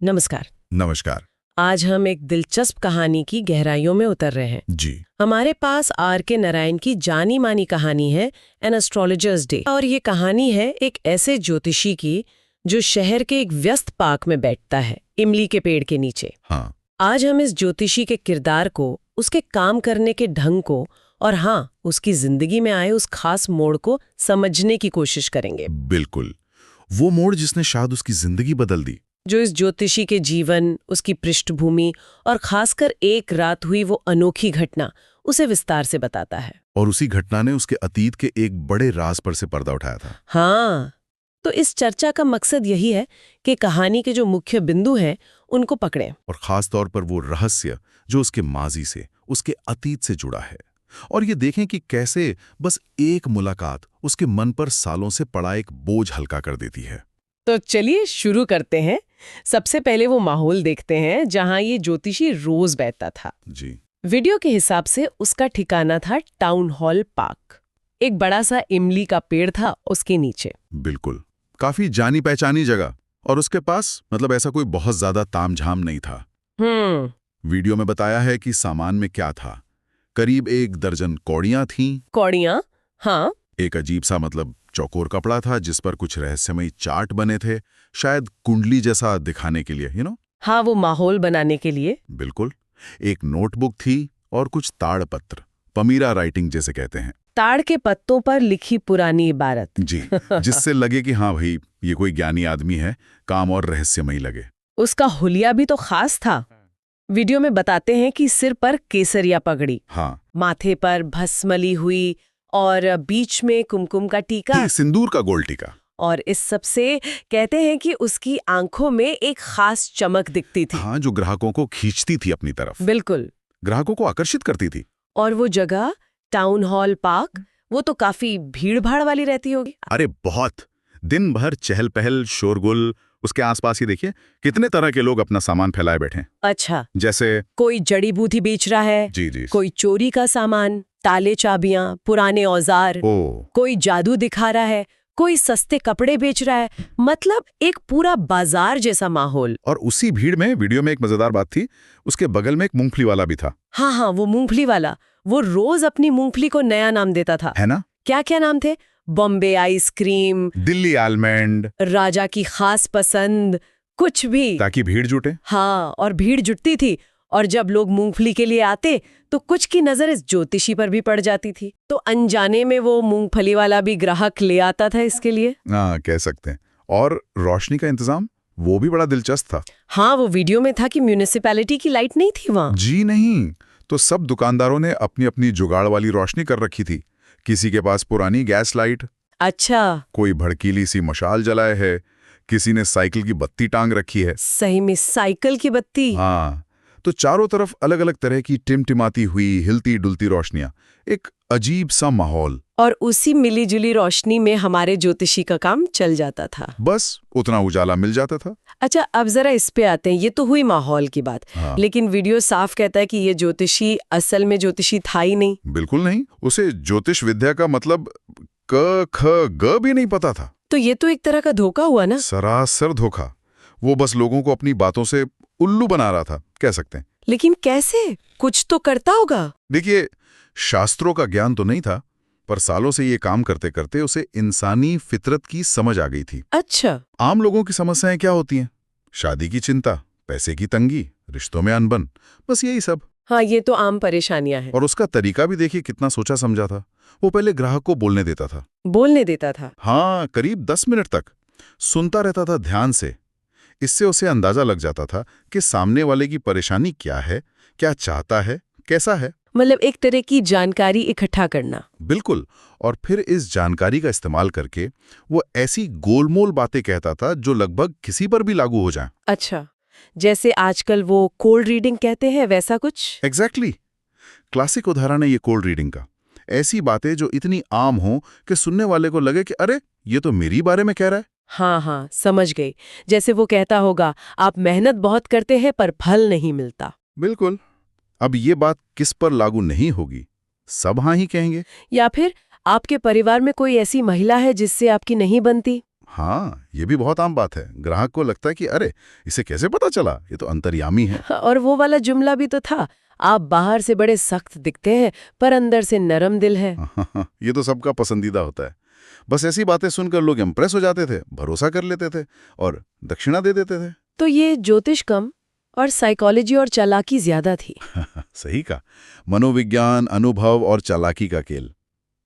नमस्कार। नमस्कार। आज हम एक दिलचस्प कहानी की गहराइयों में उतर रहे हैं। जी। हमारे पास R.K. नारायण की जानी मानी कहानी है एन एस्ट्रोलॉजर्स डे, और ये कहानी है एक ऐसे ज्योतिषी की जो शहर के एक व्यस्त पार्क में बैठता है, इमली के पेड़ के नीचे। हाँ। आज हम इस ज्योतिषी के किरदार को, उसके काम करने के ढंग को और हाँ, उसकी जिंदगी में आए उस खास मोड़ को समझने की कोशिश करेंगे। बिल्कुल, वो मोड़ जिसने शायद उसकी जिंदगी बदल दी। जो इस ज्योतिषी के जीवन, उसकी पृष्ठभूमि और खासकर एक रात हुई वो अनोखी घटना उसे विस्तार से बताता है। और उसी घटना ने उसके अतीत के एक बड़े राज पर से पर्दा उठाया था। हाँ, तो इस चर्चा का मकसद यही है कि कहानी के जो मुख्य बिंदु हैं उनको पकड़ें। और खास तौर पर वो रहस्य जो उसके माजी से, उसके अतीत से जुड़ा है। और ये देखें कि कैसे बस एक मुलाकात उसके मन पर सालों से पड़ा एक बोझ हल्का कर देती है। तो चलिए शुरू करते हैं। सबसे पहले वो माहौल देखते हैं जहां ये ज्योतिषी रोज बैठता था। जी। वीडियो के हिसाब से उसका ठिकाना था टाउन हॉल पार्क। एक बड़ा सा इमली का पेड़ था उसके नीचे। बिल्कुल, काफी जानी पहचानी जगह। और उसके पास ऐसा कोई बहुत ज्यादा तामझाम नहीं था। वीडियो में बताया है कि सामान में क्या था। करीब 1 दर्जन कौड़ियां थीं। कौड़ियां? हाँ। एक अजीब सा चौकोर कपड़ा था जिस पर कुछ रहस्यमयी चार्ट बने थे, शायद कुंडली जैसा दिखाने के लिए, हाँ, वो माहौल बनाने के लिए। बिल्कुल। एक नोटबुक थी और कुछ ताड़पत्र, पमीरा राइटिंग जैसे कहते हैं। ताड़ के पत्तों पर लिखी पुरानी इबारत। जी, जिससे लगे कि हाँ भाई, ये कोई ज्ञानी आदमी है, काम और रहस्यमयी लगे। उसका हुलिया भी तो खास था। वीडियो में बताते हैं कि सिर पर केसरिया पगड़ी, हाँ, माथे पर भस्मली हुई और बीच में कुमकुम का टीका, सिंदूर का गोल टीका। और इस सब से कहते हैं कि उसकी आंखों में एक खास चमक दिखती थी। हाँ, जो ग्राहकों को खींचती थी अपनी तरफ। बिल्कुल, ग्राहकों को आकर्षित करती थी। और वो जगह टाउन हॉल पार्क, वो तो काफी भीड़ भाड़ वाली रहती होगी। अरे बहुत, दिन भर चहल पहल, शोरगुल। उसके आसपास ही देखिए कितने तरह के लोग अपना सामान फैलाए बैठे। अच्छा, जैसे कोई जड़ी बूटी बेच रहा है, जी जी, कोई चोरी का सामान, ताले चाबियां, पुराने औजार, कोई जादू दिखा रहा है, कोई सस्ते कपड़े बेच रहा है। मतलब एक पूरा बाजार जैसा माहौल। और उसी भीड़ में वीडियो में एक मजेदार बात थी, उसके बगल में एक मूंगफली वाला भी था। हाँ हाँ, वो मूंगफली वाला, वो रोज अपनी मूंगफली को नया नाम देता था, है ना? क्या क्या नाम थे? बॉम्बे आइसक्रीम, दिल्ली आलमंड, राजा की खास पसंद, कुछ भी, ताकि भीड़ जुटे। हाँ, और भीड़ जुटती थी। और जब लोग मूंगफली के लिए आते तो कुछ की नजर इस ज्योतिषी पर भी पड़ जाती थी, तो अनजाने में वो मूंगफली वाला भी ग्राहक ले आता था इसके लिए। हाँ, कह सकते हैं। और रोशनी का इंतजाम वो भी बड़ा दिलचस्प था। हाँ, वो वीडियो में था कि म्यूनिसिपैलिटी की लाइट नहीं थी वहाँ। जी नहीं, तो सब दुकानदारों ने अपनी अपनी जुगाड़ वाली रोशनी कर रखी थी। किसी के पास पुरानी गैस लाइट, अच्छा, कोई भड़कीली सी मशाल जलाए है, किसी ने साइकिल की बत्ती टांग रखी है। सही में साइकिल की बत्ती। हाँ, तो चारों तरफ अलग अलग तरह की टिमटिमाती हुई, हिलती डुलती रोशनियां, एक अजीब सा माहौल। और उसी मिली जुली रोशनी में हमारे ज्योतिषी का काम चल जाता था। बस उतना उजाला मिल जाता था। अच्छा, अब जरा इस पे आते हैं। ये तो हुई माहौल की बात। हाँ। लेकिन वीडियो साफ कहता है कि ये ज्योतिषी असल में ज्योतिषी था ही नहीं। बिल्कुल नहीं, उसे ज्योतिष विद्या का क ख ग भी नहीं पता था। तो ये तो एक तरह का धोखा हुआ ना। सरासर धोखा। वो बस लोगों को अपनी बातों से उल्लू बना रहा था, कह सकते हैं। लेकिन कैसे? कुछ तो करता होगा। देखिए, शास्त्रों का ज्ञान तो नहीं था, पर सालों से ये काम करते करते उसे इंसानी फितरत की समझ आ गई थी। अच्छा। आम लोगों की समस्याएं क्या होती हैं? शादी की चिंता, पैसे की तंगी, रिश्तों में अनबन, बस यही सब। हाँ, ये तो आम परेशानियां हैं। और उसका तरीका भी देखिए कितना सोचा समझा था। वो पहले ग्राहक को बोलने देता था। बोलने देता था? हाँ, करीब 10 मिनट तक सुनता रहता था ध्यान से। इससे उसे अंदाजा लग जाता था कि सामने वाले की परेशानी क्या है, क्या चाहता है, कैसा है। मतलब एक तरह की जानकारी इकट्ठा करना। बिल्कुल। और फिर इस जानकारी का इस्तेमाल करके वो ऐसी गोलमोल बातें कहता था जो लगभग किसी पर भी लागू हो जाएं। अच्छा, जैसे आजकल वो कोल्ड रीडिंग कहते हैं, वैसा कुछ? एग्जैक्टली। क्लासिक उदाहरण है ये कोल्ड रीडिंग का। ऐसी बातें जो इतनी आम हो कि सुनने वाले को लगे कि अरे, ये तो मेरी बारे में कह रहा है। हाँ हाँ, समझ गई। जैसे वो कहता होगा, आप मेहनत बहुत करते हैं पर फल नहीं मिलता। बिल्कुल। अब ये बात किस पर लागू नहीं होगी? सब हाँ ही कहेंगे। या फिर आपके परिवार में कोई ऐसी महिला है जिससे आपकी नहीं बनती? हाँ, ये भी बहुत आम बात है। ग्राहक को लगता है कि अरे इसे कैसे पता चला, ये तो अंतर्यामी है। और वो वाला जुमला भी तो था, आप बाहर से बड़े सख्त दिखते हैं पर अंदर से नरम दिल है। ये तो सबका पसंदीदा होता है। बस ऐसी बातें सुनकर लोग इम्प्रेस हो जाते थे, भरोसा कर लेते थे और दक्षिणा दे देते थे। तो ये ज्योतिष कम और साइकोलॉजी और चालाकी ज्यादा थी। सही कहा, मनोविज्ञान, अनुभव और चालाकी का खेल।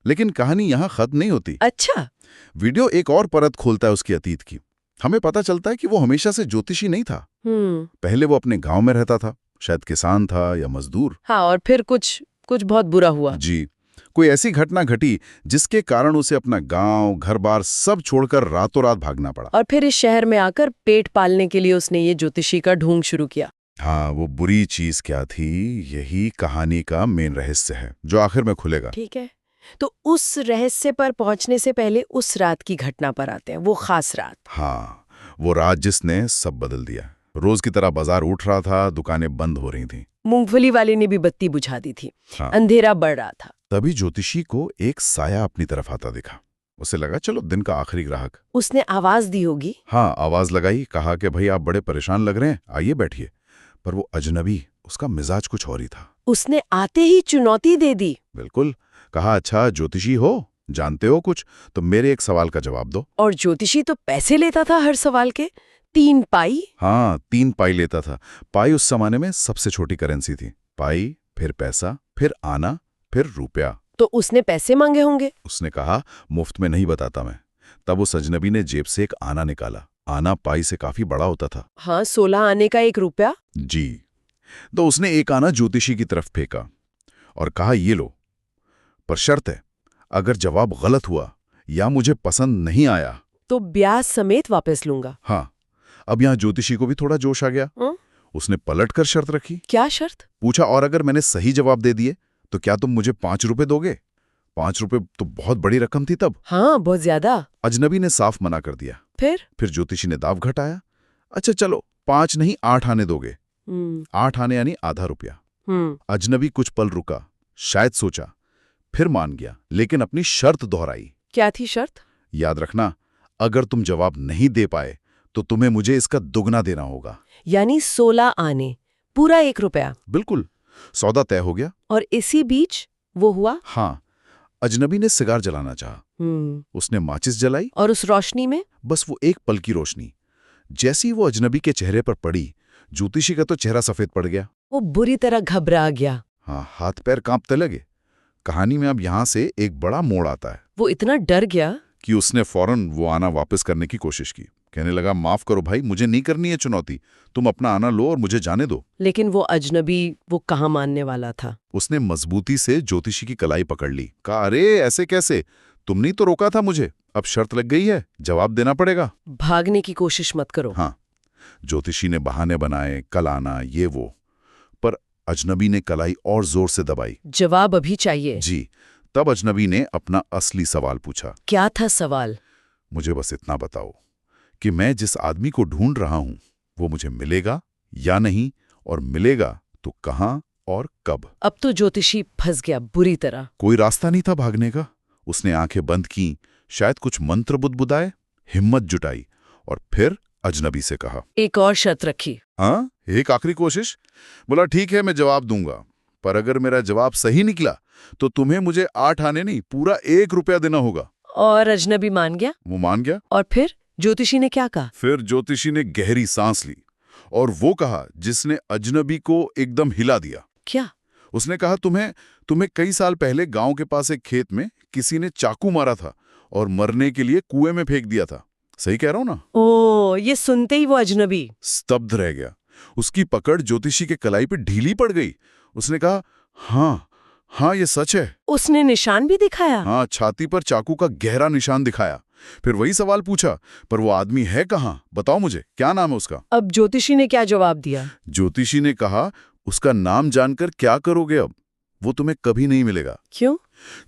लेकिन कहानी यहाँ खत्म नहीं होती। अच्छा। वीडियो एक और परत खोलता है उसकी अतीत की। हमें पता चलता है कि वो हमेशा से ज्योतिषी नहीं था। पहले वो अपने गांव में रहता था, शायद किसान था या मजदूर। हाँ, और फिर कुछ बहुत बुरा हुआ। जी, कोई ऐसी घटना घटी जिसके कारण उसे अपना गांव, घर-बार सब छोड़कर रातों रात भागना पड़ा। और फिर इस शहर में आकर पेट पालने के लिए उसने ये ज्योतिषी का ढोंग शुरू किया। हाँ, वो बुरी चीज क्या थी, यही कहानी का मेन रहस्य है, जो आखिर में खुलेगा। ठीक है, तो उस रहस्य पर पहुंचने से पहले उस रात की घटना पर आते हैं, वो खास रात। हाँ, वो रात जिसने सब बदल दिया। रोज की तरह बाजार उठ रहा था, दुकानें बंद हो रही थीं। मूंगफली वाले ने भी बत्ती बुझा दी थी। हाँ। अंधेरा बढ़ रहा था। तभी ज्योतिषी को एक साया अपनी तरफ आता दिखा। उसे लगा चलो दिन का आखिरी ग्राहक। उसने आवाज दी होगी। हाँ, आवाज लगाई, कहा कि भाई आप बड़े परेशान लग रहे हैं, आइए बैठिए। पर वो अजनबी, उसका मिजाज कुछ और ही था। उसने आते ही चुनौती दे दी। बिल्कुल, कहा अच्छा ज्योतिषी हो, जानते हो कुछ, तो मेरे एक सवाल का जवाब दो। और ज्योतिषी तो पैसे लेता था हर सवाल के, 3 पाई। हाँ, 3 पाई लेता था। पाई उस जमाने में सबसे छोटी करेंसी थी। पाई, फिर पैसा, फिर आना, फिर रुपया। तो उसने पैसे मांगे होंगे। उसने कहा मुफ्त में नहीं बताता मैं। तब उस अजनबी ने जेब से एक आना निकाला। आना पाई से काफी बड़ा होता था। हाँ, 16 आने का 1 रुपया। जी। तो उसने एक आना ज्योतिषी की तरफ फेंका और कहा ये लो, पर शर्त है, अगर जवाब गलत हुआ या मुझे पसंद नहीं आया तो ब्याज समेत वापस लूंगा। हाँ, अब यहाँ ज्योतिषी को भी थोड़ा जोश आ गया। उसने पलटकर शर्त रखी। क्या शर्त? पूछा और अगर मैंने सही जवाब दे दिए तो क्या तुम मुझे 5 रुपए दोगे? 5 रुपए तो बहुत बड़ी रकम थी तब। हाँ, बहुत ज्यादा। अजनबी ने साफ मना कर दिया। फिर ज्योतिषी ने दाव घटाया। अच्छा चलो, 5 नहीं 8 आने दोगे। 8 आने यानी आधा रुपया। अजनबी कुछ पल रुका, शायद सोचा, फिर मान गया, लेकिन अपनी शर्त दोहराई। क्या थी शर्त? याद रखना, अगर तुम जवाब नहीं दे पाए तो तुम्हें मुझे इसका दुगना देना होगा। यानी 16 आने, पूरा 1 रुपया। बिल्कुल, सौदा तय हो गया। और इसी बीच वो हुआ। हाँ, अजनबी ने सिगार जलाना चाहा। उसने माचिस जलाई। और उस रोशनी में बस वो एक पल की रोशनी। जैसी वो अजनबी के चेहरे पर पड़ी, ज्योतिषी का तो चेहरा सफेद पड़ गया। वो बुरी तरह घबरा गया। हाँ, हाथ पैर कांपने लगे। कहानी में अब यहां से एक बड़ा मोड़ आता है। वो इतना डर गया कि उसने फौरन वो आना वापस करने की कोशिश की। कहने लगा माफ करो भाई, मुझे नहीं करनी है चुनौती, तुम अपना आना लो और मुझे जाने दो। लेकिन वो अजनबी, वो कहाँ मानने वाला था। उसने मजबूती से ज्योतिषी की कलाई पकड़ ली। कहा अरे ऐसे कैसे, तुमने तो रोका था मुझे, अब शर्त लग गई है, जवाब देना पड़ेगा। भागने की कोशिश मत करो। हाँ, ज्योतिषी ने बहाने बनाए, कल आना ये वो, पर अजनबी ने कलाई और जोर से दबाई। जवाब अभी चाहिए। जी। तब अजनबी ने अपना असली सवाल पूछा। क्या था सवाल? मुझे बस इतना बताओ कि मैं जिस आदमी को ढूंढ रहा हूं वो मुझे मिलेगा या नहीं, और मिलेगा तो कहां और कब। अब तो ज्योतिषी फंस गया बुरी तरह। कोई रास्ता नहीं था भागने का। उसने आंखें बंद की, शायद कुछ मंत्र बुदबुदाए, हिम्मत जुटाई और फिर अजनबी से कहा, एक और शर्त रखी। हाँ, एक आखिरी कोशिश। बोला ठीक है, मैं जवाब दूंगा, पर अगर मेरा जवाब सही निकला तो तुम्हें मुझे 8 आने नहीं, पूरा 1 रुपया देना होगा। और अजनबी मान गया? वो मान गया। और फिर ज्योतिषी ने क्या कहा? फिर ज्योतिषी ने गहरी सांस ली और वो कहा जिसने अजनबी को एकदम हिला दिया। क्या? उसने कहा तुम्हें कई साल पहले गांव के पास एक खेत में किसी ने चाकू मारा था और मरने के लिए कुएं में फेंक दिया था। सही कह रहा हूं ना? ओ, ये सुनते ही वो अजनबी स्तब्ध रह गया। उसकी पकड़ ज्योतिषी के कलाई पे ढीली पड़ गई। उसने कहा हाँ, ये सच है। उसने निशान भी दिखाया? हाँ, छाती पर चाकू का गहरा निशान दिखाया। फिर वही सवाल पूछा, पर वो आदमी है कहाँ, बताओ मुझे, क्या नाम है उसका? अब ज्योतिषी ने क्या जवाब दिया? ज्योतिषी ने कहा उसका नाम जानकर क्या करोगे अब, वो तुम्हें कभी नहीं मिलेगा। क्यों?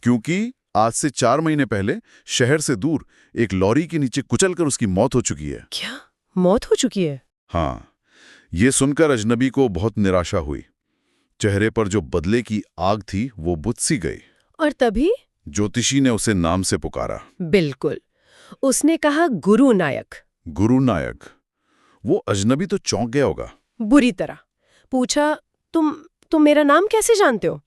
क्योंकि आज से 4 महीने पहले शहर से दूर एक लॉरी के नीचे कुचलकर उसकी मौत हो चुकी है। क्या? मौत हो चुकी है? हाँ। ये सुनकर अजनबी को बहुत निराशा हुई। चेहरे पर जो बदले की आग थी वो बुझ सी गई। और तभी ज्योतिषी ने उसे नाम से पुकारा। बिल्कुल, उसने कहा गुरु नायक। गुरु नायक। वो अजनबी तो चौंक गया होगा। बुरी तरह। पूछा, तुम मेरा नाम कैसे जानते हो?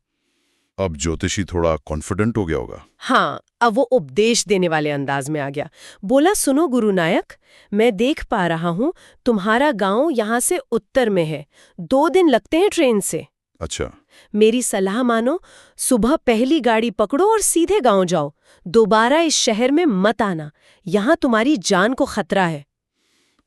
अब ज्योतिषी थोड़ा कॉन्फिडेंट हो गया होगा। हाँ, अब वो उपदेश देने वाले अंदाज में आ गया। बोला, सुनो गुरु नायक, मैं देख पा रहा हूँ तुम्हारा गांव यहाँ से उत्तर में है, 2 दिन लगते हैं ट्रेन से। अच्छा। मेरी सलाह मानो, सुबह पहली गाड़ी पकड़ो और सीधे गांव जाओ। दोबारा इस शहर में मत आना, यहाँ तुम्हारी जान को खतरा है।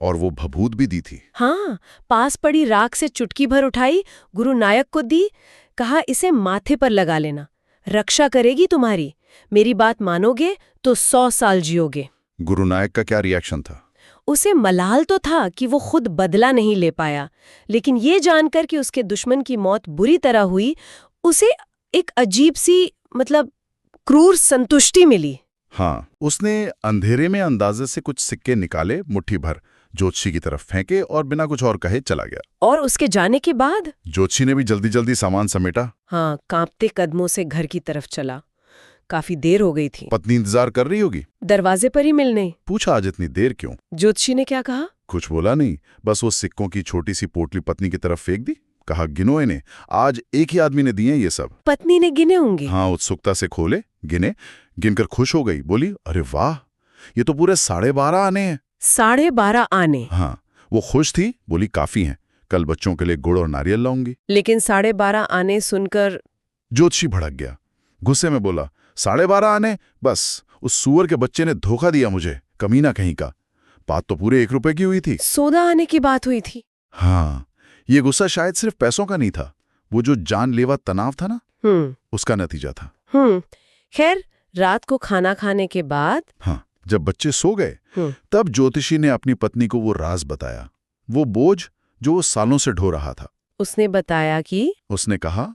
और वो भभूत भी दी थी। हाँ, पास पड़ी राख से चुटकी भर उठाई, गुरु नायक को दी, कहा इसे माथे पर लगा लेना, रक्षा करेगी तुम्हारी। मेरी बात मानोगे तो 100 साल जियोगे। गुरु नायक का क्या रिएक्शन था? उसे मलाल तो था कि वो खुद बदला नहीं ले पाया, लेकिन ये जानकर कि उसके दुश्मन की मौत बुरी तरह हुई, उसे एक अजीब सी क्रूर संतुष्टि मिली। हाँ, उसने अंधेरे में अंदाजे से कुछ सिक्के निकाले, मुट्ठी भर ज्योतिषी की तरफ फेंके और बिना कुछ और कहे चला गया। और उसके जाने के बाद ज्योतिषी ने भी जल्दी जल्दी सामान समेटा। हाँ, कांपते कदमों से घर की तरफ चला। काफी देर हो गई थी। पत्नी इंतजार कर रही होगी। दरवाजे पर ही मिलने। पूछा, आज इतनी देर क्यों? ज्योतिषी ने क्या कहा? कुछ बोला नहीं, बस वो सिक्कों की छोटी सी पोटली पत्नी की तरफ फेंक दी। कहा, गिनो इन्हें, आज एक ही आदमी ने दिए ये सब। पत्नी ने गिने होंगे। हाँ, उत्सुकता से खोले, गिने, गिनकर खुश हो गई। बोली, अरे वाह, ये तो पूरे 12.5 आने हैं। 12.5 आने? हाँ, वो खुश थी। बोली, काफी हैं, कल बच्चों के लिए गुड़ और नारियल लाऊंगी। लेकिन 12.5 आने सुनकर ज्योतिषी भड़क गया, गुस्से में बोला, 12.5 आने? बस उस सूअर के बच्चे ने धोखा दिया मुझे, कमीना कहीं का। बात तो पूरे 1 रुपए की हुई थी। 14 आने की बात हुई थी। हाँ, ये गुस्सा शायद सिर्फ पैसों का नहीं था, वो जो जानलेवा तनाव था ना, उसका नतीजा था। खैर, रात को खाना खाने के बाद हाँ, जब बच्चे सो गए, तब ज्योतिषी ने अपनी पत्नी को वो राज बताया, वो बोझ जो वो सालों से ढो रहा था। उसने बताया कि उसने कहा,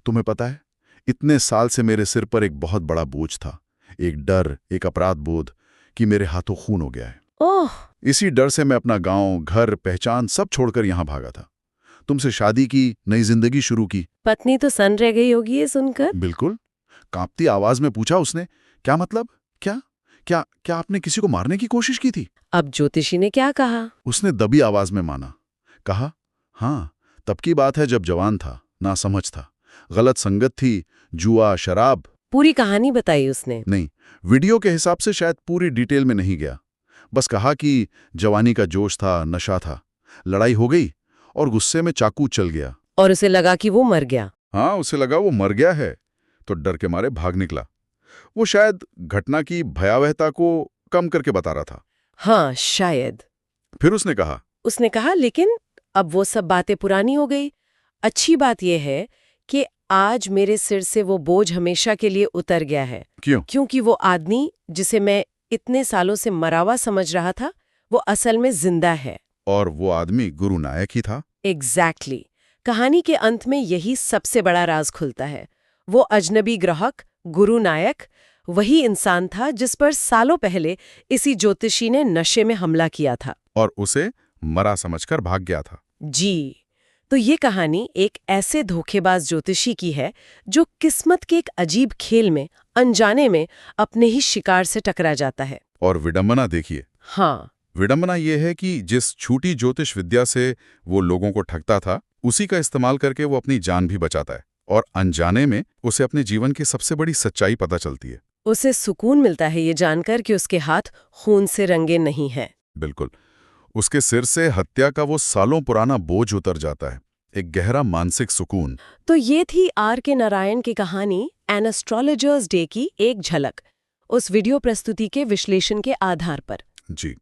तुम्हें पता है, इतने साल से मेरे सिर पर एक बहुत बड़ा बोझ था, एक डर, एक अपराध बोध कि मेरे हाथों खून हो गया है। ओह! इसी डर से मैं अपना गांव, घर, पहचान सब छोड़कर यहां भागा था। तुमसे शादी की, नई जिंदगी शुरू की। पत्नी तो सन रह गई होगी ये सुनकर। बिल्कुल। कांपती आवाज में पूछा उसने, क्या मतलब? क्या आपने किसी को मारने की कोशिश की थी? अब ज्योतिषी ने क्या कहा? उसने दबी आवाज में माना। कहा, हाँ, तब की बात है जब जवान था, नासमझ था, गलत संगत थी, जुआ, शराब। पूरी कहानी बताई उसने? नहीं, वीडियो के हिसाब से शायद पूरी डिटेल में नहीं गया। बस कहा कि जवानी का जोश था, नशा था, लड़ाई हो गई और गुस्से में चाकू चल गया। और उसे लगा कि वो मर गया। हाँ, उसे लगा वो मर गया है, तो डर के मारे भाग निकला। वो शायद घटना की भयावहता को कम करके बता रहा था। हाँ, शायद। फिर उसने कहा, लेकिन अब वो सब बातें पुरानी हो गई। अच्छी बात यह है कि आज मेरे सिर से वो बोझ हमेशा के लिए उतर गया है। क्यों? क्योंकि वो आदमी जिसे मैं इतने सालों से मरा हुआ समझ रहा था, वो असल में जिंदा है। और वो आदमी गुरु नायक ही था। एग्जैक्टली। कहानी के अंत में यही सबसे बड़ा राज खुलता है। वो अजनबी ग्राहक, गुरु नायक, वही इंसान था जिस पर सालों पहले इसी ज्योतिषी ने नशे में हमला किया था और उसे मरा समझकर भाग गया था। जी। तो ये कहानी एक ऐसे धोखेबाज ज्योतिषी की है जो किस्मत के एक अजीब खेल में अनजाने में अपने ही शिकार से टकरा जाता है। और विडंबना देखिए। हाँ, विडंबना ये है कि जिस छूटी ज्योतिष विद्या से वो लोगों को ठगता था, उसी का इस्तेमाल करके वो अपनी जान भी बचाता है, और अनजाने में उसे अपने जीवन की सबसे बड़ी सच्चाई पता चलती है। उसे सुकून मिलता है ये जानकर कि उसके हाथ खून से रंगे नहीं हैं। बिल्कुल। उसके सिर से हत्या का वो सालों पुराना बोझ उतर जाता है, एक गहरा मानसिक सुकून। तो ये थी आर.के. नारायण की कहानी एन एस्ट्रोलॉजर्स डे की एक झलक, उस वीडियो प्रस्तुति के विश्लेषण के आधार पर। जी,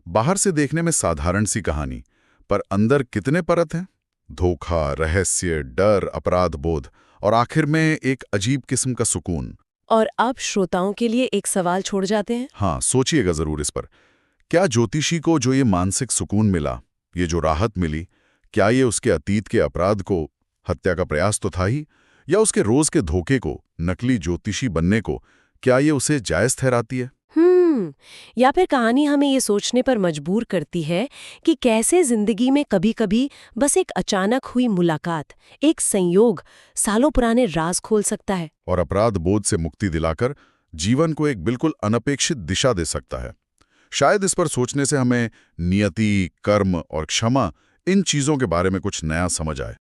बाहर से देखने में साधारण सी कहानी, पर अंदर कितने परत हैं? धोखा, रहस्य, डर, अपराध बोध और आखिर में एक अजीब किस्म का सुकून। और अब श्रोताओं के लिए एक सवाल छोड़ जाते हैं। हाँ, सोचिएगा जरूर इस पर। क्या ज्योतिषी को जो ये मानसिक सुकून मिला, ये जो राहत मिली, क्या ये उसके अतीत के अपराध को, हत्या का प्रयास तो था ही, या उसके रोज के धोखे को, नकली ज्योतिषी बनने को, क्या ये उसे जायज ठहराती है? या फिर कहानी हमें ये सोचने पर मजबूर करती है कि कैसे जिंदगी में कभी-कभी बस एक अचानक हुई मुलाकात, एक संयोग सालों पुराने राज खोल सकता है और अपराध बोध से मुक्ति दिलाकर जीवन को एक बिल्कुल अनपेक्षित दिशा दे सकता है। शायद इस पर सोचने से हमें नियति, कर्म और क्षमा इन चीजों के बारे में कुछ नया समझ आए।